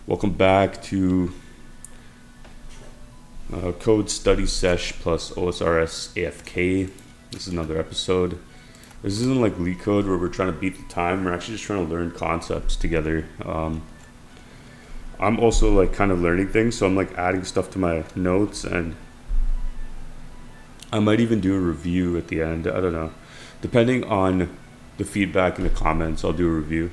Welcome back to Code Study Sesh plus OSRS AFK. This is another episode. This isn't like leak code where we're trying to beat the time. We're actually just trying to learn concepts together. I'm also like kind of learning things, so I'm like adding stuff to my notes, and I might even do a review at the end. I don't know. Depending on the feedback in the comments, I'll do a review.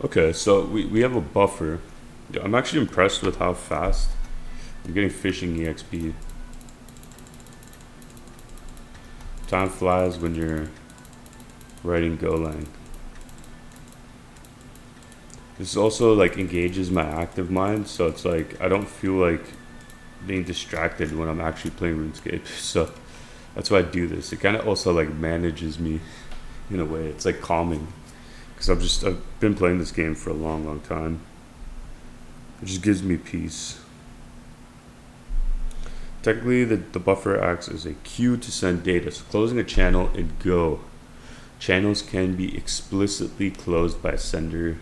Okay, so we have a buffer. Yeah, I'm actually impressed with how fast I'm getting fishing EXP. Time flies when you're writing Golang. This also like engages my active mind, so it's like I don't feel like being distracted when I'm actually playing RuneScape. So that's why I do this. It kind of also like manages me in a way. It's like calming because I've been playing this game for a long time. It just gives me peace. Technically, the buffer acts as a queue to send data. So closing a channel in Go. Channels can be explicitly closed by a sender.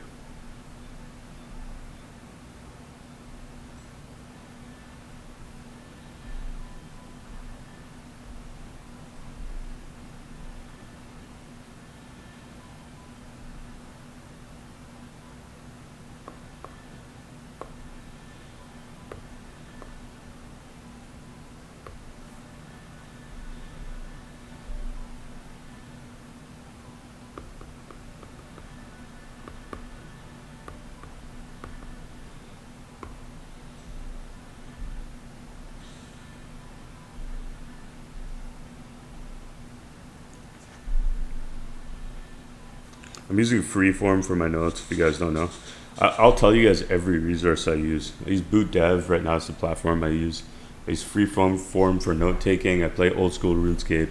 I'm using Freeform for my notes, if you guys don't know. I'll tell you guys every resource I use. I use Boot Dev, right now it's the platform I use. I use Freeform for note taking. I play old school RuneScape.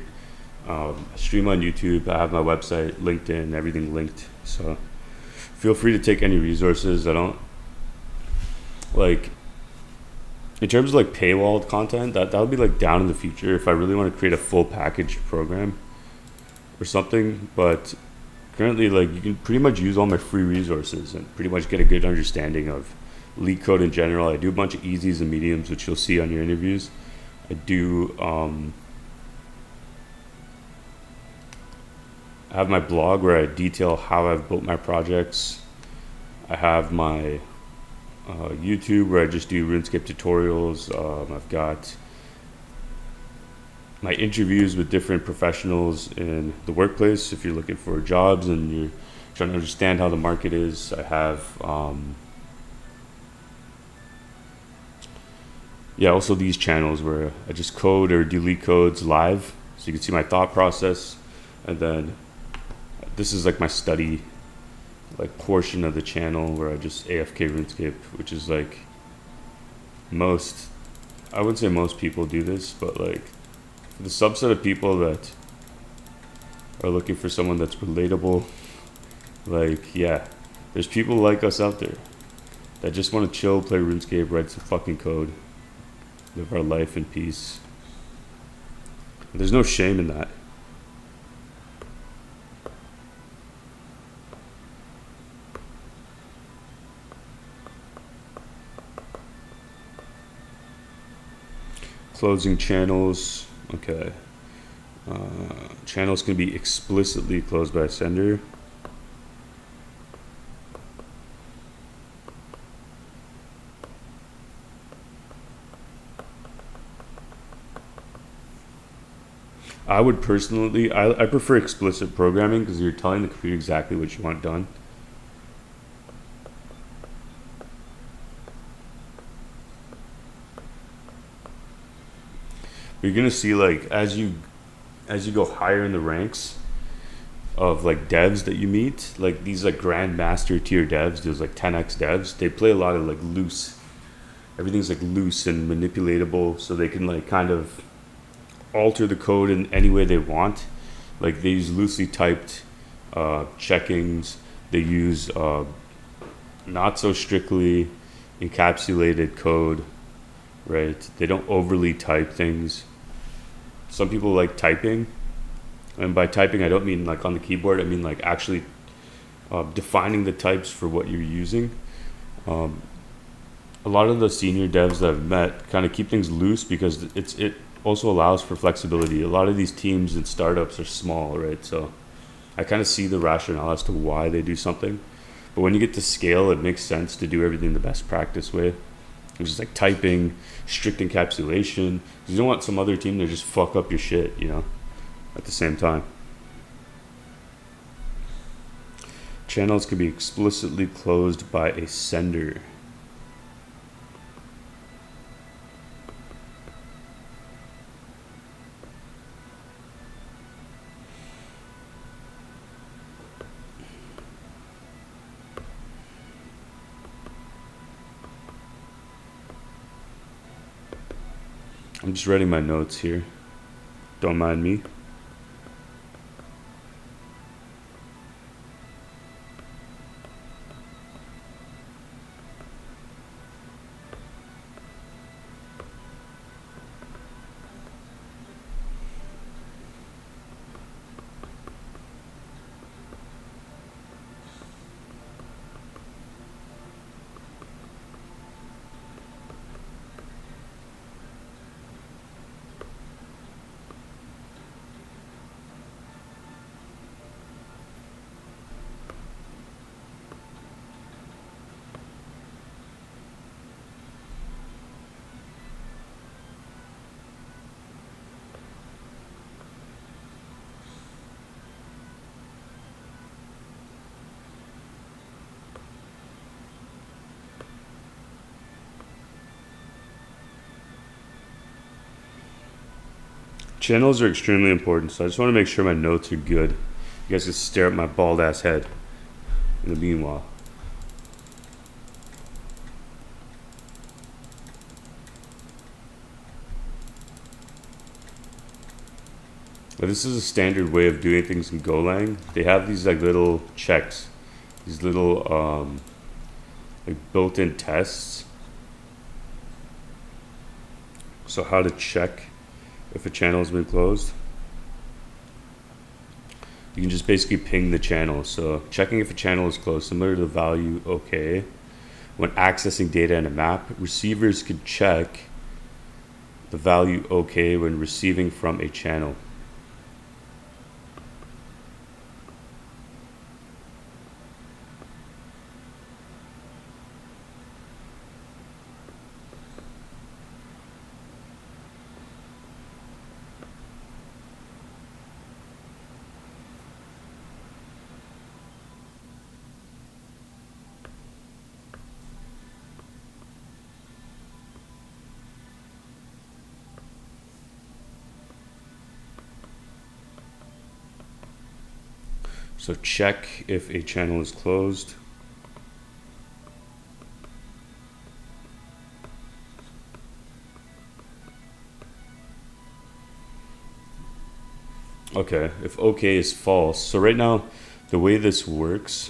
I stream on YouTube. I have my website, LinkedIn, everything linked. So feel free to take any resources. I don't, like, in terms of like paywalled content, that would be like down in the future if I really want to create a full package program or something. But currently, like, you can pretty much use all my free resources and pretty much get a good understanding of leak code in general. I do a bunch of easies and mediums, which you'll see on your interviews. I do I have my blog where I detail how I've built my projects. I have my YouTube where I just do RuneScape tutorials. I've got my interviews with different professionals in the workplace. If you're looking for jobs and you're trying to understand how the market is, I have also these channels where I just code or delete codes live, so you can see my thought process. And then this is like my study like portion of the channel where I just AFK RuneScape, which is like I wouldn't say most people do this, but like the subset of people that are looking for someone that's relatable, like, yeah, there's people like us out there that just want to chill, play RuneScape, write some fucking code, live our life in peace. There's no shame in that. Closing channels. Okay. Channels can be explicitly closed by a sender. I would personally, I prefer explicit programming because you're telling the computer exactly what you want done. You're gonna see like as you go higher in the ranks of like devs that you meet, like these like grandmaster tier devs, those like 10x devs, they play a lot of like loose. Everything's like loose and manipulatable, so they can like kind of alter the code in any way they want. Like they use loosely typed checkings. They use not so strictly encapsulated code, right? They don't overly type things. Some people like typing, and by typing I don't mean like on the keyboard. I mean like actually defining the types for what you're using. A lot of the senior devs that I've met kind of keep things loose because it also allows for flexibility. A lot of these teams and startups are small, right? So I kind of see the rationale as to why they do something. But when you get to scale, it makes sense to do everything the best practice way, which is like typing, strict encapsulation. You don't want some other team to just fuck up your shit, at the same time. Channels can be explicitly closed by a sender. I'm just writing my notes here. Don't mind me. Channels are extremely important, so I just want to make sure my notes are good. You guys can stare at my bald ass head in the meanwhile. But this is a standard way of doing things in Golang. They have these like little checks, these little like built-in tests. So how to check if a channel has been closed. You can just basically ping the channel. So checking if a channel is closed, similar to the value OK. When accessing data in a map, receivers could check the value OK when receiving from a channel. So check if a channel is closed. Okay, if OK is false. So right now, the way this works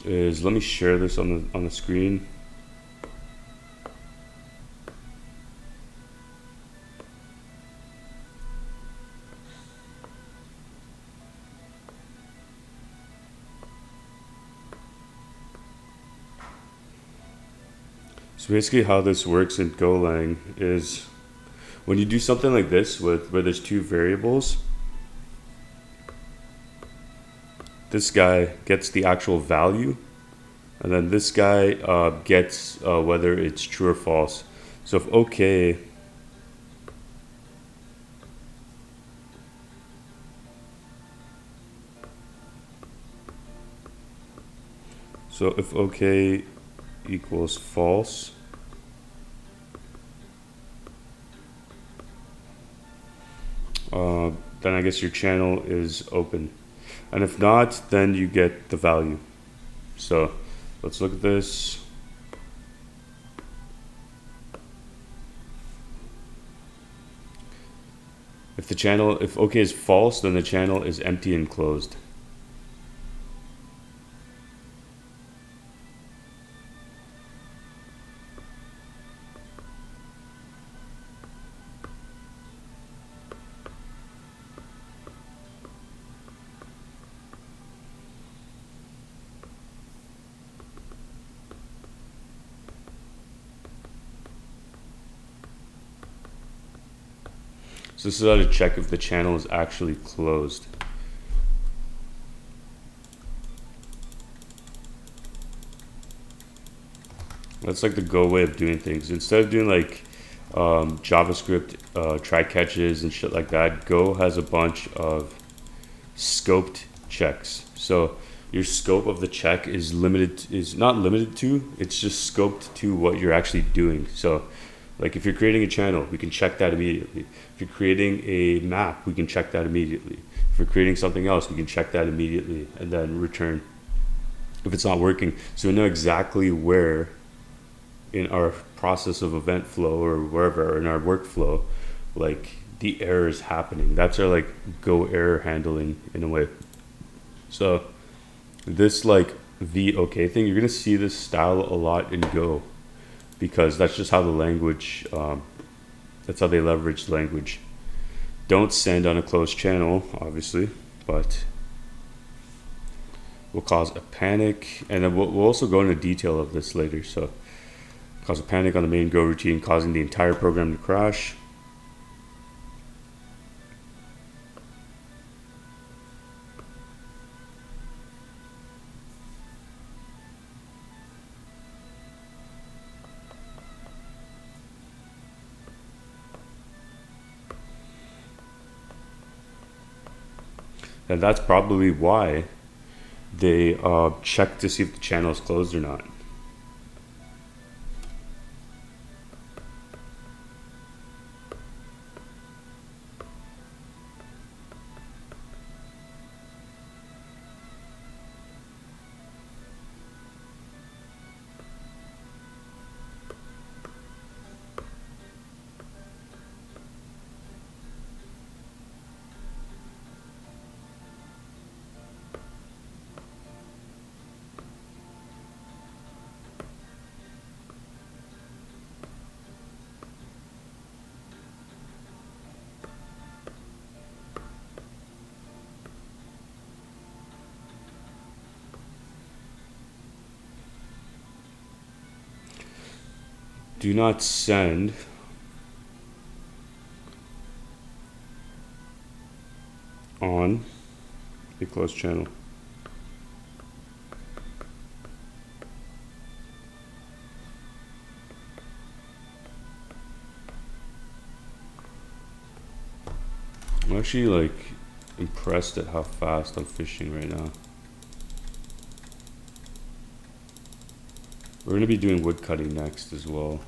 is, let me share this on the screen. So basically how this works in Golang is when you do something like this where there's two variables, this guy gets the actual value, and then this guy gets whether it's true or false. So if OK So if OK equals false, then I guess your channel is open. And if not, then you get the value. So let's look at this. If OK is false, then the channel is empty and closed. So this is how to check if the channel is actually closed. That's like the Go way of doing things. Instead of doing like JavaScript try catches and shit like that, Go has a bunch of scoped checks. So your scope of the check is not limited to, it's just scoped to what you're actually doing. So like if you're creating a channel, we can check that immediately. If you're creating a map, we can check that immediately. If you're creating something else, we can check that immediately and then return if it's not working. So we know exactly where in our process of event flow or wherever in our workflow, like the error is happening. That's our like Go error handling in a way. So this like the OK thing, you're gonna see this style a lot in Go, because that's just how the language, that's how they leverage language. Don't send on a closed channel, obviously, but will cause a panic. And then we'll also go into detail of this later. So cause a panic on the main Go routine, causing the entire program to crash. And that's probably why they check to see if the channel is closed or not. Do not send on a closed channel. I'm actually like impressed at how fast I'm fishing right now. We're gonna be doing wood cutting next as well.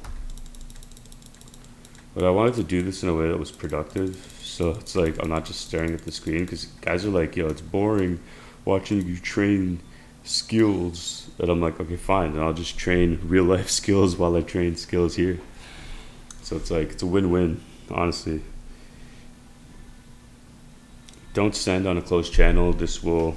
But I wanted to do this in a way that was productive. So it's like, I'm not just staring at the screen, because guys are like, yo, it's boring watching you train skills. And I'm like, okay, fine. Then I'll just train real life skills while I train skills here. So it's like, it's a win-win, honestly. Don't send on a closed channel. This will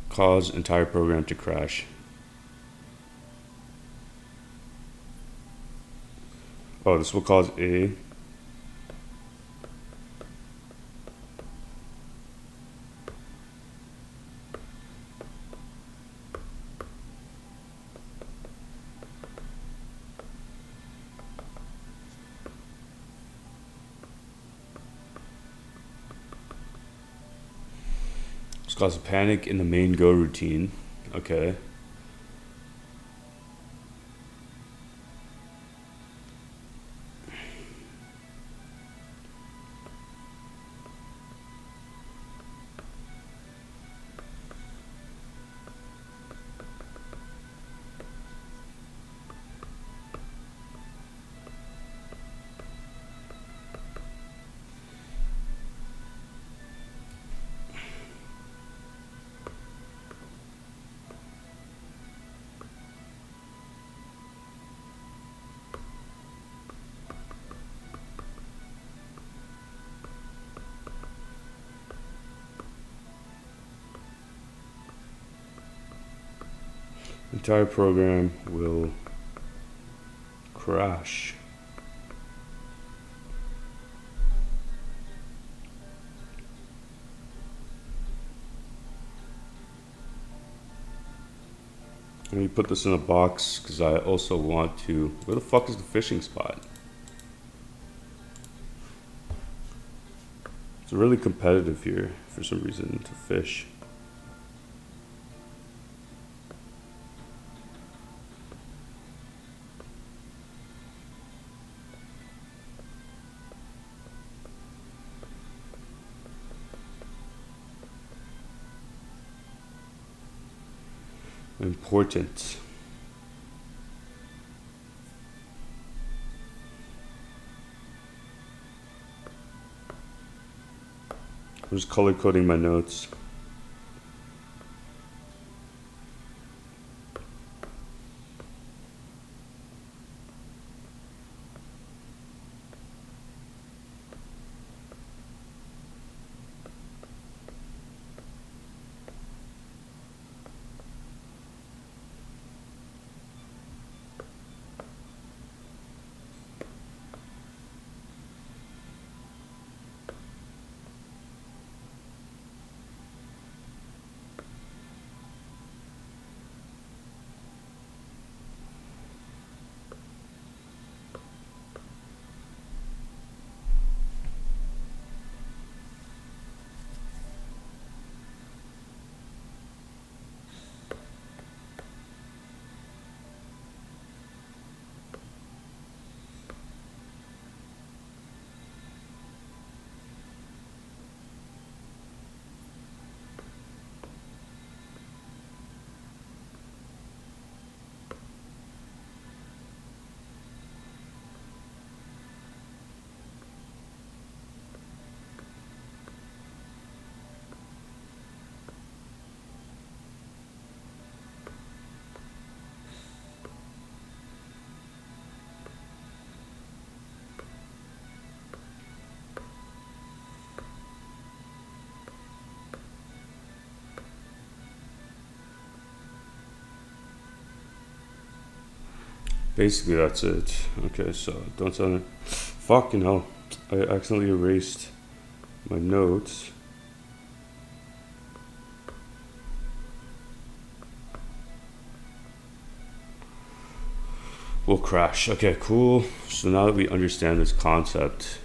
cause entire program to crash. Oh, this will cause a cause a panic in the main Go routine. Okay. Entire program will crash. Let me put this in a box because I also want to. Where the fuck is the fishing spot? It's really competitive here for some reason to fish. Important. I'm just color coding my notes. Basically, that's it. Okay, so don't sound. Fucking hell. I accidentally erased my notes. Will crash. Okay, cool. So now that we understand this concept,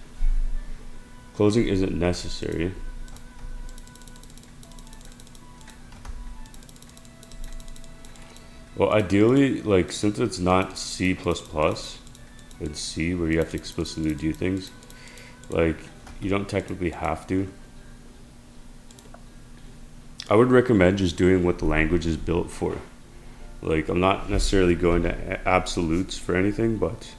closing isn't necessary. Well, ideally, like, since it's not C++, it's C where you have to explicitly do things, like, you don't technically have to. I would recommend just doing what the language is built for. Like, I'm not necessarily going to absolutes for anything, but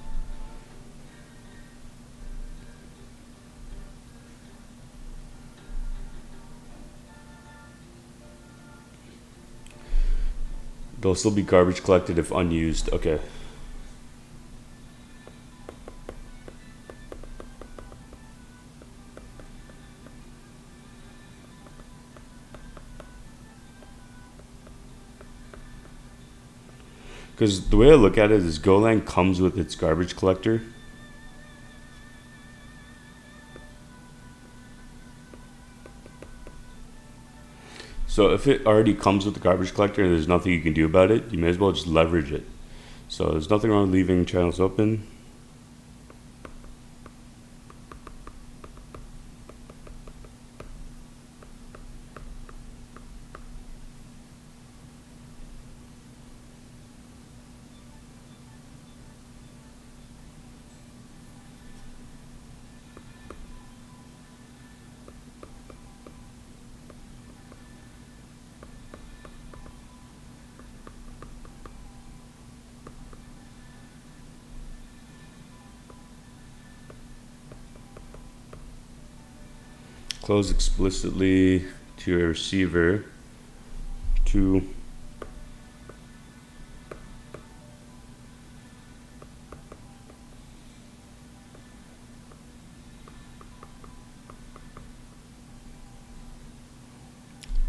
there'll still be garbage collected if unused. Okay. Because the way I look at it is Golang comes with its garbage collector. So if it already comes with the garbage collector and there's nothing you can do about it, you may as well just leverage it. So there's nothing wrong with leaving channels open. Close explicitly to a receiver to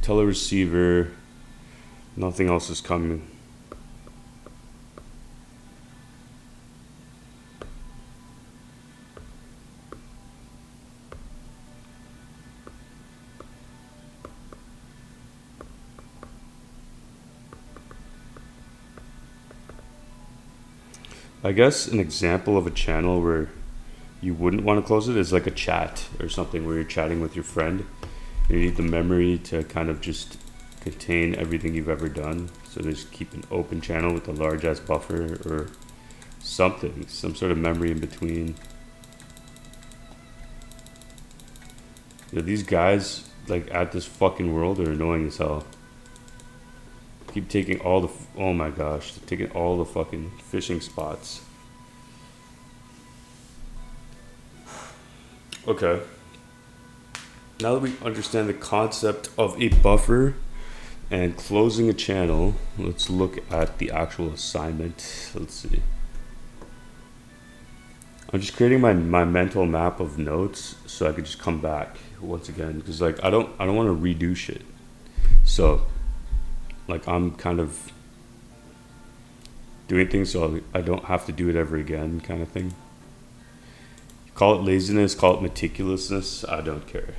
tell a receiver nothing else is coming. I guess an example of a channel where you wouldn't want to close it is like a chat or something where you're chatting with your friend. You need the memory to kind of just contain everything you've ever done. So just keep an open channel with a large ass buffer or something, some sort of memory in between. You know, these guys like at this fucking world are annoying as hell. Keep taking all the, oh my gosh, they're taking all the fucking fishing spots. Okay. Now that we understand the concept of a buffer and closing a channel, let's look at the actual assignment. Let's see. I'm just creating my mental map of notes so I could just come back once again, because like I don't want to redo shit. So like I'm kind of doing things so I don't have to do it ever again, kind of thing. Call it laziness, call it meticulousness, I don't care.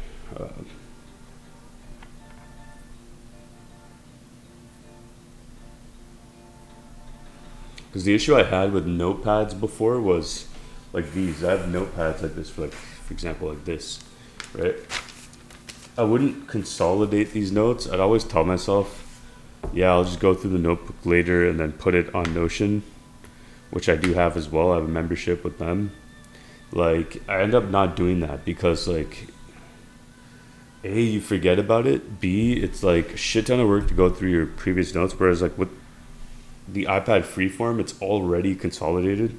Because the issue I had with notepads before was like these. I have notepads like this, for example, like this, right? I wouldn't consolidate these notes. I'd always tell myself, yeah, I'll just go through the notebook later and then put it on Notion, which I do have as well. I have a membership with them. Like, I end up not doing that because, like, A, you forget about it. B, it's like a shit ton of work to go through your previous notes. Whereas, like, with the iPad freeform, it's already consolidated.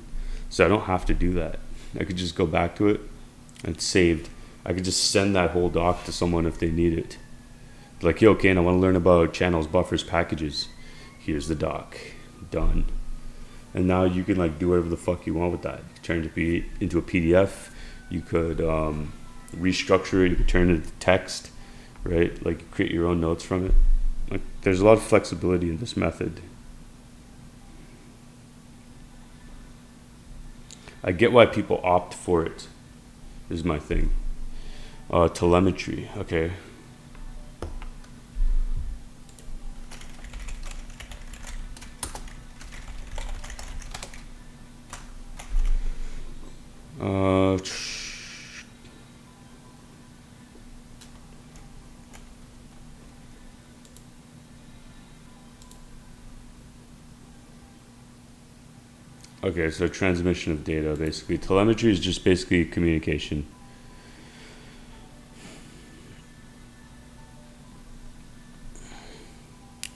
So I don't have to do that. I could just go back to it and it's saved. I could just send that whole doc to someone if they need it. Like, yo, Kane, I want to learn about channels, buffers, packages. Here's the doc. Done. And now you can like do whatever the fuck you want with that. You can turn it into a PDF. You could restructure it. You could turn it into text, right? Like create your own notes from it. Like there's a lot of flexibility in this method. I get why people opt for it. Is my thing. Telemetry. Okay. Okay, so transmission of data, basically. Telemetry is just basically communication.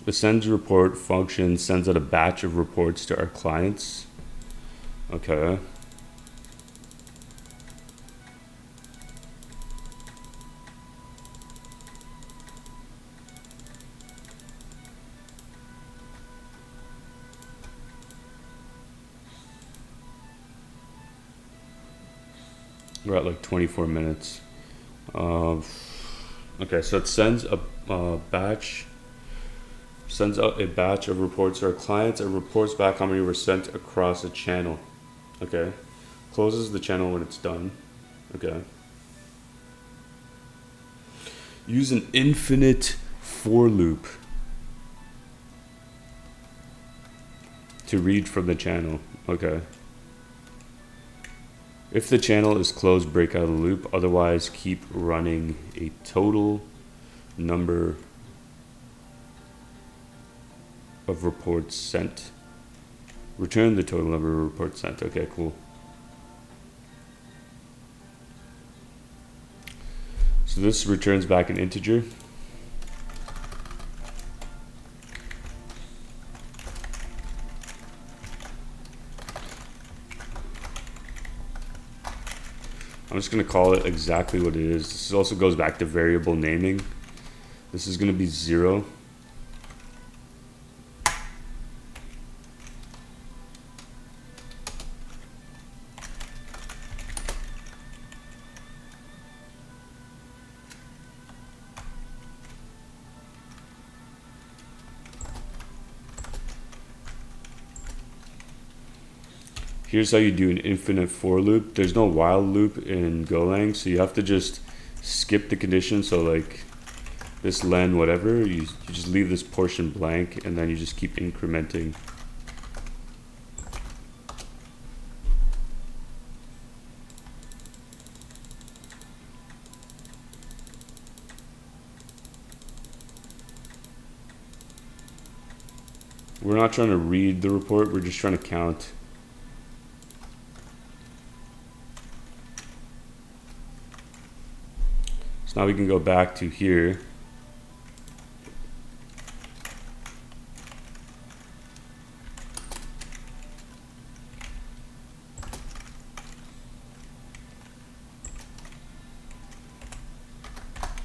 The sends report function sends out a batch of reports to our clients. Okay. We're at like 24 minutes. Okay, so it sends a batch, sends out a batch of reports to our clients. It reports back how many were sent across a channel. Okay, closes the channel when it's done. Okay. Use an infinite for loop to read from the channel. Okay. If the channel is closed, break out of the loop. Otherwise, keep running a total number of reports sent. Return the total number of reports sent. Okay, cool. So this returns back an integer. I'm just going to call it exactly what it is. This also goes back to variable naming. This is going to be 0. Here's how you do an infinite for loop. There's no while loop in Golang, so you have to just skip the condition. So like this len whatever, you just leave this portion blank and then you just keep incrementing. We're not trying to read the report, we're just trying to count. So now we can go back to here.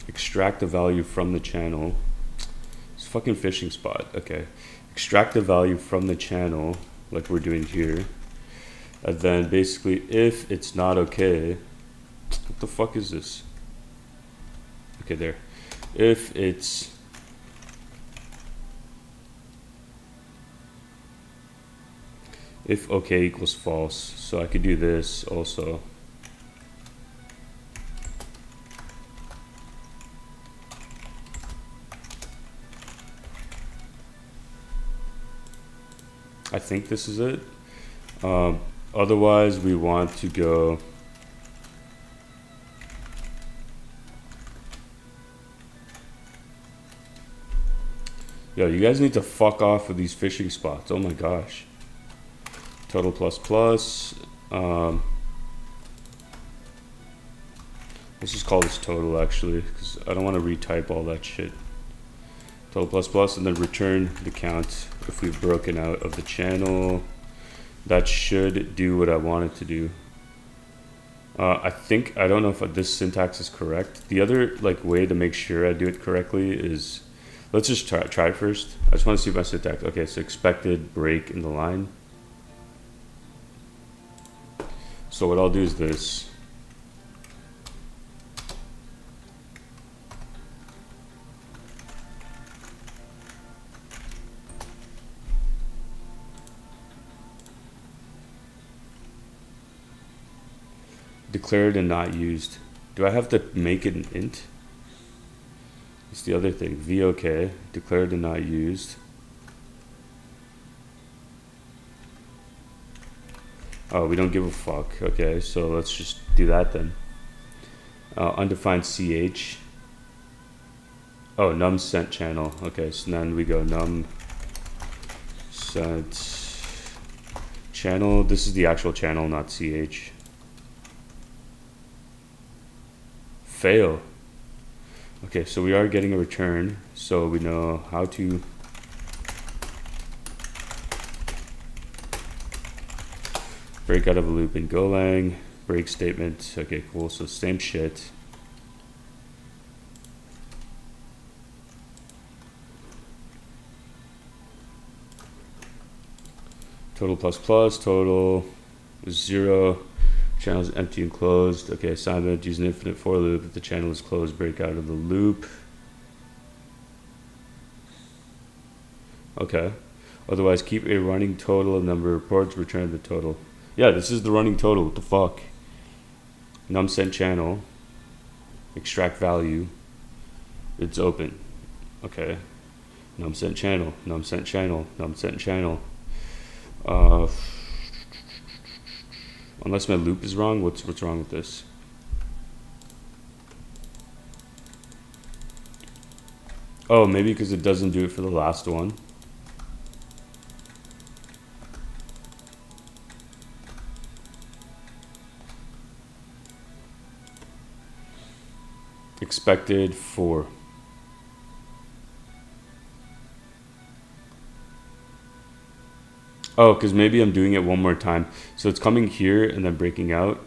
Extract the value from the channel. It's a fucking fishing spot. Okay. Extract the value from the channel, like we're doing here. And then basically, if it's not okay, what the fuck is this? Okay, there. If okay equals false, so I could do this also. I think this is it. Otherwise, we want to go yo, you guys need to fuck off with these fishing spots. Oh my gosh. Total plus plus. Let's just call this total actually, because I don't want to retype all that shit. Total plus plus, and then return the count if we've broken out of the channel. That should do what I want it to do. I think, I don't know if this syntax is correct. The other like way to make sure I do it correctly is, let's just try it first. I just want to see if my syntax, okay, so expected break in the line. So what I'll do is this. Declared and not used. Do I have to make it an int? It's the other thing. VOK, declared and not used. Oh, we don't give a fuck. Okay, so let's just do that then. Undefined CH. Oh, num sent channel. Okay, so then we go num sent channel. This is the actual channel, not CH. Fail. Okay, so we are getting a return, so we know how to break out of a loop in Golang, break statement. Okay, cool, so same shit. Total plus plus, total is 0. Channel is empty and closed. Okay, assignment, use an infinite for loop. If the channel is closed, break out of the loop. Okay. Otherwise, keep a running total of number of reports, return the total. Yeah, this is the running total. What the fuck? Num sent channel. Extract value. It's open. Okay. Num sent channel. Num sent channel. Num sent channel. Unless my loop is wrong, what's wrong with this? Oh, maybe because it doesn't do it for the last one. Expected 4. Oh, because maybe I'm doing it one more time. So it's coming here and then breaking out.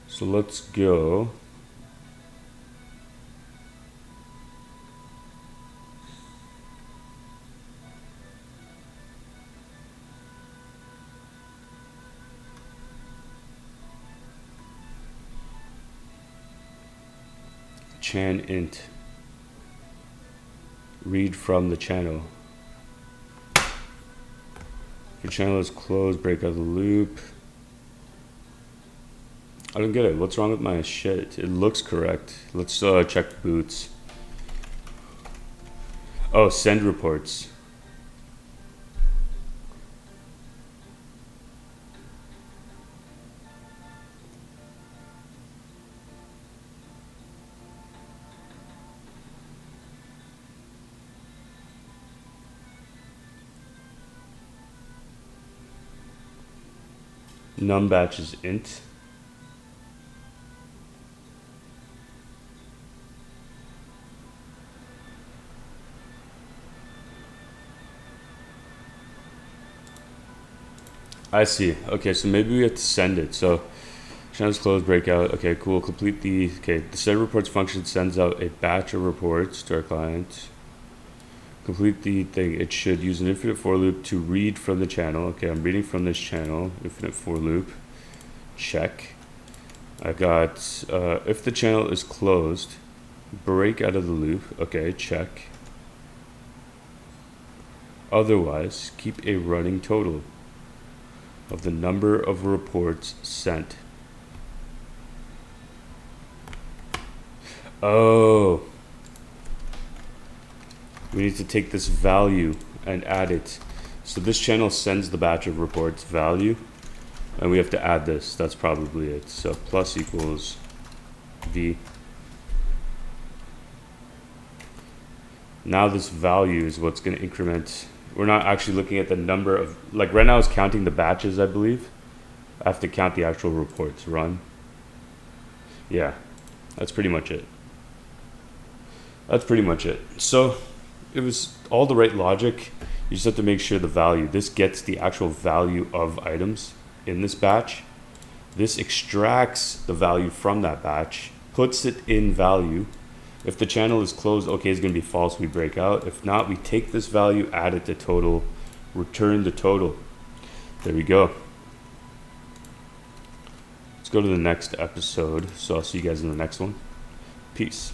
So let's go. Chan int. Read from the channel. If your channel is closed, break out of the loop. I don't get it. What's wrong with my shit? It looks correct. Let's check boots. Oh, send reports. num batch is int. I see. Okay, so maybe we have to send it. So channel's closed, breakout. Okay, cool. Complete the, okay, the send reports function sends out a batch of reports to our client. Complete the thing. It should use an infinite for loop to read from the channel. Okay, I'm reading from this channel. Infinite for loop. Check. I got, if the channel is closed, break out of the loop. Okay, check. Otherwise, keep a running total of the number of reports sent. Oh, we need to take this value and add it. So this channel sends the batch of reports value, and we have to add this. That's probably it. So plus equals v. Now this value is what's going to increment. We're not actually looking at the number of, like right now it's counting the batches, I believe. I have to count the actual reports run. Yeah, that's pretty much it. That's pretty much it. So it was all the right logic. You just have to make sure the value, this gets the actual value of items in this batch. This extracts the value from that batch, puts it in value. If the channel is closed, okay, it's going to be false, we break out. If not, we take this value, add it to total, return the total. There we go. Let's go to the next episode. So I'll see you guys in the next one. Peace.